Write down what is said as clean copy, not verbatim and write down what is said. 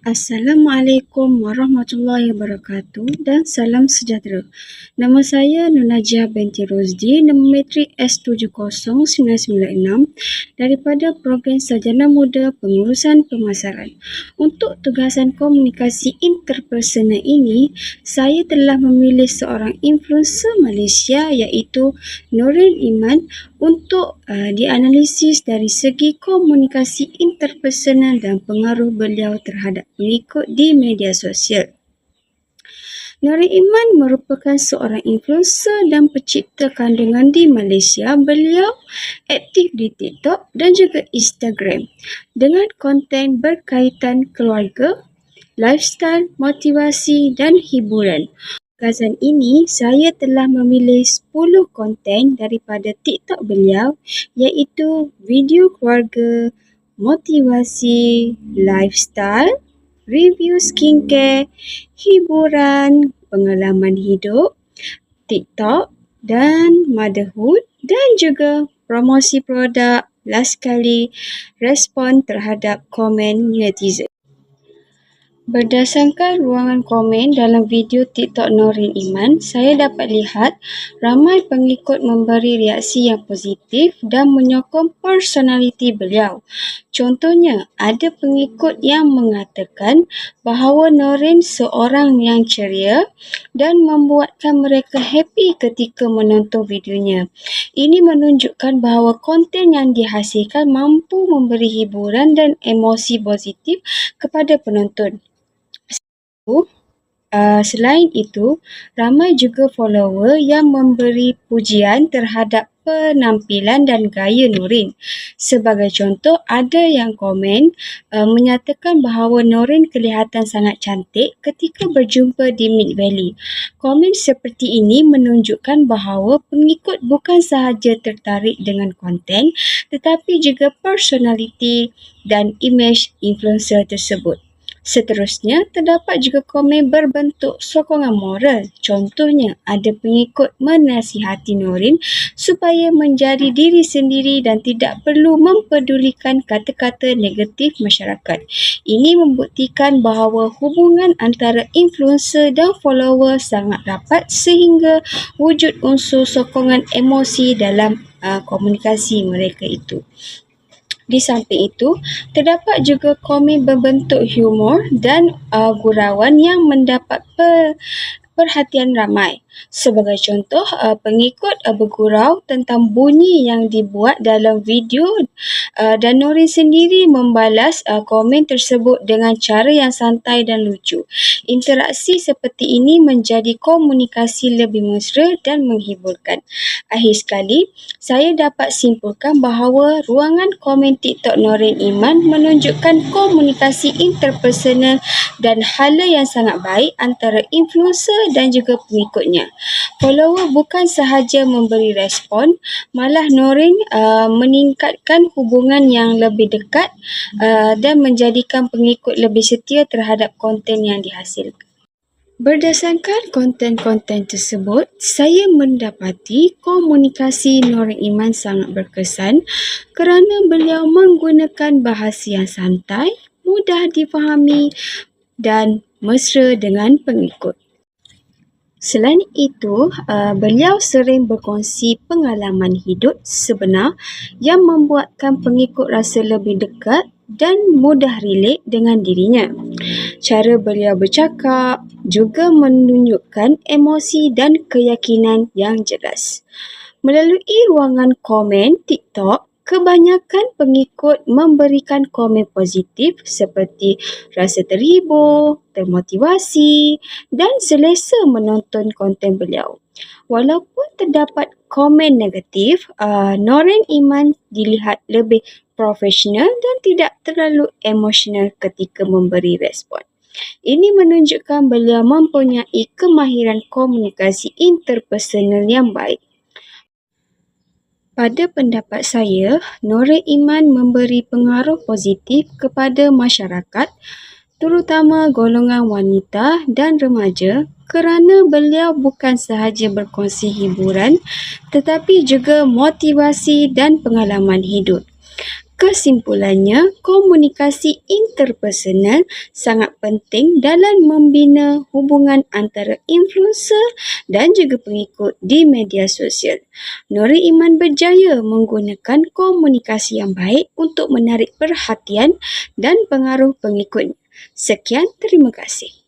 Assalamualaikum warahmatullahi wabarakatuh dan salam sejahtera. Nama saya Nunajah binti Rosdi, nombor matrik S70996 daripada Program Sarjana Muda Pengurusan Pemasaran. Untuk tugasan komunikasi interpersonal ini, saya telah memilih seorang influencer Malaysia iaitu Noreen Iman untuk dianalisis dari segi komunikasi interpersonal dan pengaruh beliau terhadap pengikut di media sosial. Noreen Iman merupakan seorang influencer dan pencipta kandungan di Malaysia. Beliau aktif di TikTok dan juga Instagram dengan konten berkaitan keluarga, lifestyle, motivasi dan hiburan. Tugasan ini, saya telah memilih 10 konten daripada TikTok beliau iaitu video keluarga, motivasi, lifestyle, review skincare, hiburan, pengalaman hidup, TikTok dan motherhood dan juga promosi produk, last sekali respon terhadap komen netizen. Berdasarkan ruangan komen dalam video TikTok Noreen Iman, saya dapat lihat ramai pengikut memberi reaksi yang positif dan menyokong personaliti beliau. Contohnya, ada pengikut yang mengatakan bahawa Noreen seorang yang ceria dan membuatkan mereka happy ketika menonton videonya. Ini menunjukkan bahawa konten yang dihasilkan mampu memberi hiburan dan emosi positif kepada penonton. Selain itu, ramai juga follower yang memberi pujian terhadap penampilan dan gaya Noreen. Sebagai contoh, ada yang komen menyatakan bahawa Noreen kelihatan sangat cantik ketika berjumpa di Mid Valley. Komen seperti ini menunjukkan bahawa pengikut bukan sahaja tertarik dengan konten tetapi juga personaliti dan imej influencer tersebut. Seterusnya, terdapat juga komen berbentuk sokongan moral. Contohnya, ada pengikut menasihati Noreen supaya menjadi diri sendiri dan tidak perlu mempedulikan kata-kata negatif masyarakat. Ini membuktikan bahawa hubungan antara influencer dan follower sangat rapat sehingga wujud unsur sokongan emosi dalam komunikasi mereka itu. Di samping itu, terdapat juga komen berbentuk humor dan gurauan yang mendapat perhatian ramai. Sebagai contoh, pengikut bergurau tentang bunyi yang dibuat dalam video dan Noreen sendiri membalas komen tersebut dengan cara yang santai dan lucu. Interaksi seperti ini menjadi komunikasi lebih mesra dan menghiburkan. Akhir sekali, saya dapat simpulkan bahawa ruangan komen TikTok Noreen Iman menunjukkan komunikasi interpersonal dan hala yang sangat baik antara influencer dan juga pengikutnya. Follower bukan sahaja memberi respon, malah Noreen meningkatkan hubungan yang lebih dekat dan menjadikan pengikut lebih setia terhadap konten yang dihasilkan. Berdasarkan konten-konten tersebut, saya mendapati komunikasi Noreen Iman sangat berkesan kerana beliau menggunakan bahasa yang santai, mudah difahami dan mesra dengan pengikut. Selain itu, beliau sering berkongsi pengalaman hidup sebenar yang membuatkan pengikut rasa lebih dekat dan mudah relate dengan dirinya. Cara beliau bercakap juga menunjukkan emosi dan keyakinan yang jelas. Melalui ruangan komen TikTok, kebanyakan pengikut memberikan komen positif seperti rasa terhibur, termotivasi dan selesa menonton konten beliau. Walaupun terdapat komen negatif, Noreen Iman dilihat lebih profesional dan tidak terlalu emosional ketika memberi respon. Ini menunjukkan beliau mempunyai kemahiran komunikasi interpersonal yang baik. Pada pendapat saya, Noreen Iman memberi pengaruh positif kepada masyarakat, terutama golongan wanita dan remaja kerana beliau bukan sahaja berkongsi hiburan tetapi juga motivasi dan pengalaman hidup. Kesimpulannya, komunikasi interpersonal sangat penting dalam membina hubungan antara influencer dan juga pengikut di media sosial. Nuri Iman berjaya menggunakan komunikasi yang baik untuk menarik perhatian dan pengaruh pengikut. Sekian, terima kasih.